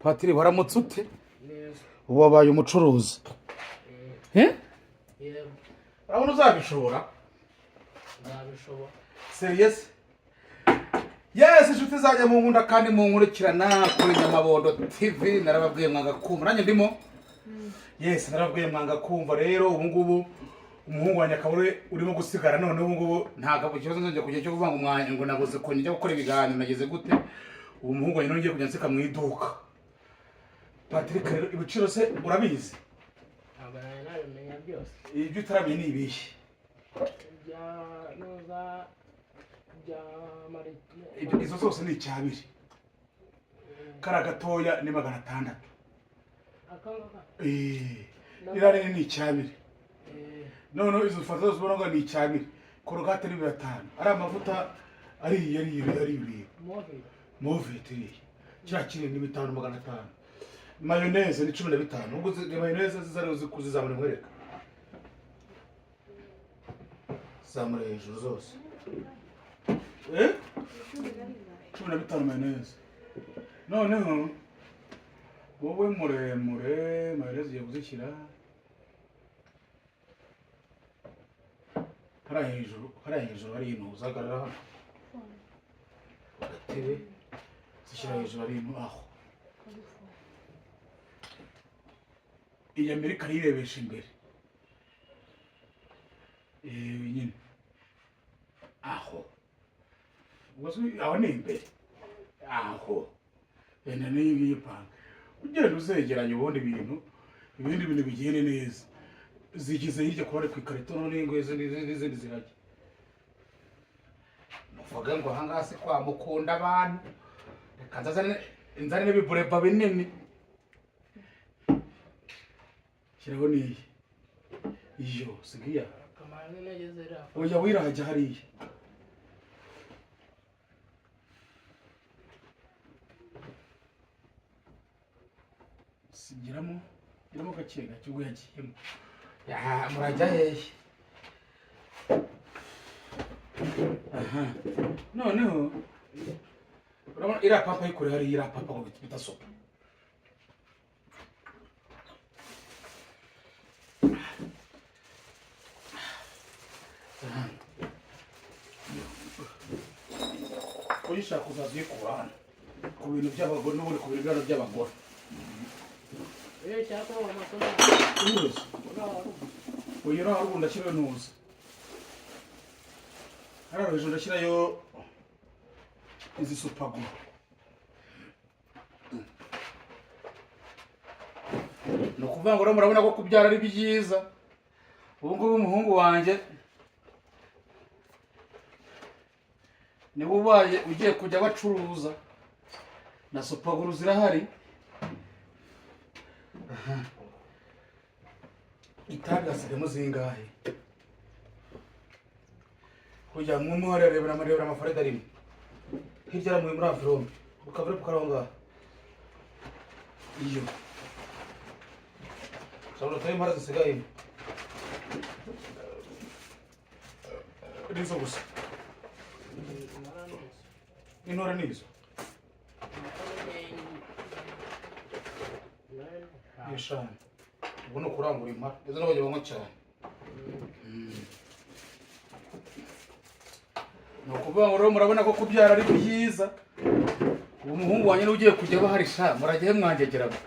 Patiri waramutse ute? Neza. Ubu wabaye umucuruzi. Yego. Urabona uzabishobora? Nabishobora. Serious? Yes, inshuti zanjye mu nkunda kandi mu nkurikirana kuri Nyamabondo TV narababwiye mwanga kumva nanjye ndimo. Yes, narababwiye mwanga kumva rero ubu ngubu umuhungu wanjye akabure urimo gusigara none ubu ngubu ntago ikibazo nzongera kujya cyo kuvanga umwanya ngo nabuze ko njya gukora ibiganiro nageze gute ubu umuhungu wanjye nongeye kujya nseka mu iduka. Patrick rero ibiciro se urabizi? Ntabwo nabimenya byose. Ibyo utaramenye ni ibihe? Izo zose ni icyabiri. Kara gatoya ni 600. Irari ni icyabiri. None izo fata zose ubona ngo ni icyabiri. Korogate ni 500. Ari amavuta ari Movit iri. Cyakire ni 5500. Mayonnaise ni 15. Ubwo mayonnaise zizari kuzizamura nkwereka. Zamura hejuru zose. 15 mayonnaise. Noneho wowe muremure mayonnaise yaguzikira hariya hejuru hari intu uzagarara hano gatebe zishyira hejuru hari intu aho iyi Amerika yirebesha imbere nyine aho aho ni imbere aho enda niyi yipanga ugenda uzegeranya ubundi ibindi bintu bigene neza zigize hirya kuba ari ku ikarito none ingweze n'izindi zirajya muvuga ngo aha ngasi kwa mukunda abantu reka nzane n'ibibureba binini shyiraho niyi iyo sigiya Kamanzi nageze ra. oya wirajya hariya sigiramo gake gake ubwo yagiyemo murajya hehe noneho urabona iriya papa yikore hari iriya papa ngo bita sopa uyishaka uzazikura hano ku bintu by'abagore n'ubundi ku bintu by'abagore. Cyako amasomo. Unuzi. Uyira harubu ndashyirayo nuzi. Hariya hejuru ndashyirayo izi supago. No kuvuga ngo murabona ko kubyara ari byiza. Ubu ngubu umuhungu wanjye ni bubaye ugiye kujya bacuruza na supaguru zirahari. Itabi hasigamo zingahe kujya mu muhare rebera amafaranga arimo hirya mu muri Afrome ukavure kukaronga iyo sabura tayi mara zisigaye nizo gusa inora nizo yeshana ubuno kurangura impara izo nabajye banywa cyane no kuvuga ngo murabona ko kubyara ari byiza uwo muhungu wanjye ugiye kujya bahari sha muragiye mwangegeraga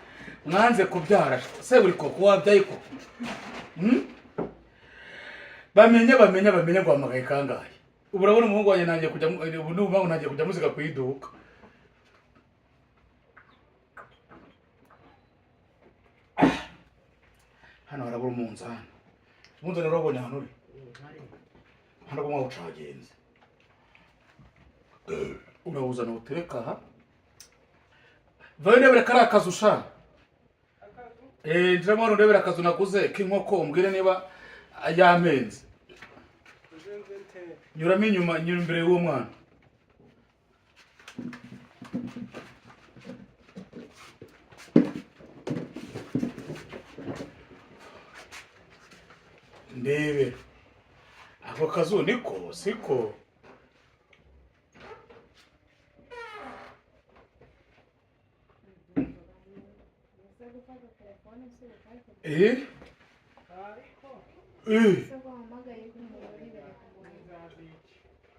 mwanze kubyara se buri koko wabyaye ko bamenye ngo amagaye kangahe ubu urabona umuhungu wanjye nangiye kujya ubu n'ubu nangiye kujya muzika kwiduka hano harabura umunzani urabonye hano uri hano ko mwawucagenze urawuzana utereka aha vayo ndebere kari akazu sha njiramo hano ndebere akazu naguze k'inkoko umbwire niba yamenze nyuramo inyuma nyura imbere y'uwo mwana ndebe ako kazu niko siko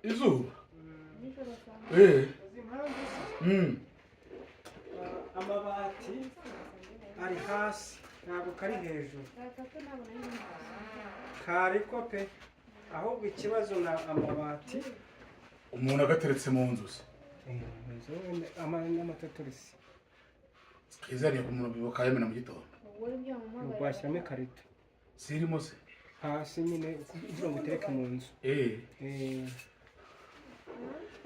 izuba amabati ari hasi ntabwo kari hejuru kariko pe ahubwo ikibazo na amabati umuntu agateretse mu nzu se n'amatatorisi twizaniye ku muntu bibuka yemena mu gitondo rwashyiramo ikarito sirimo se hasi nyine kugira ngo utereke mu nzu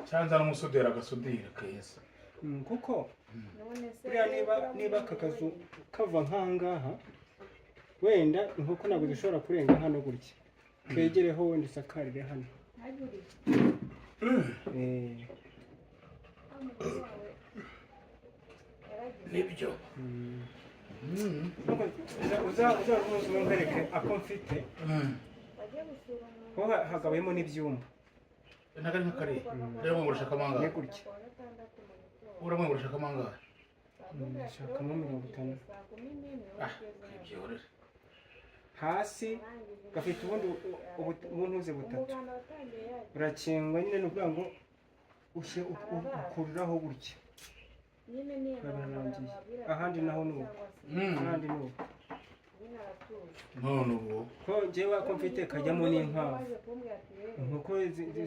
cyanza n'umusudera agasudira keza kuko buriya niba aka kazu kava nk'ahangaha wenda inkoko ntabwo zishobora kurenga hano gutya twegereho wenda usakarire hano nibyo uzaruhuza umwereke ako mfite ho hagabayemo n'ibyumba nagari nk'akari rero mwengurisha kamanga ni gutya uramwengurisha kamanga shakamo 50 ibyorere hasi gafite ubundi ubuntuze butatu urakingwa nyine n'uvuga ngo ukuriraho gutya bararangiye ahandi naho nuko ahandi nuko none ubu ko njyewe ko mfite kajyamo n'inkwavu inkoko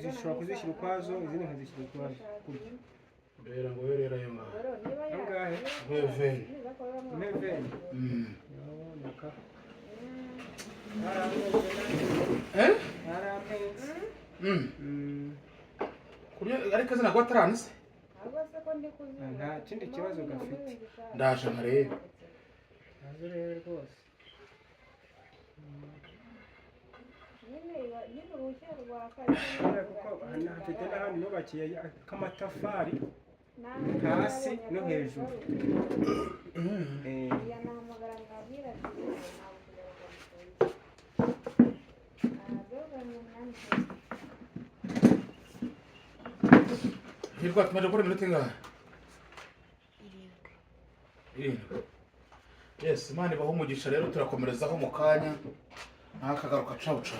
zishobora kuzishyira ukwazo izindi nkazishyira ukwazo kurya mbera ngo werera yo ngaho angahe weveni naka kurya ariko zina kwa transe nta kindi kibazo gafite ndaje nkarebe nazo rero rwose hafite n'ahandi nubakiye k'amatafari hasi no hejuru hirwa tumaze gukora iminota ingahe? 7. Yes, Imana ibaho umugisha rero turakomerezaho mu kanya ntakagaruka cabuca.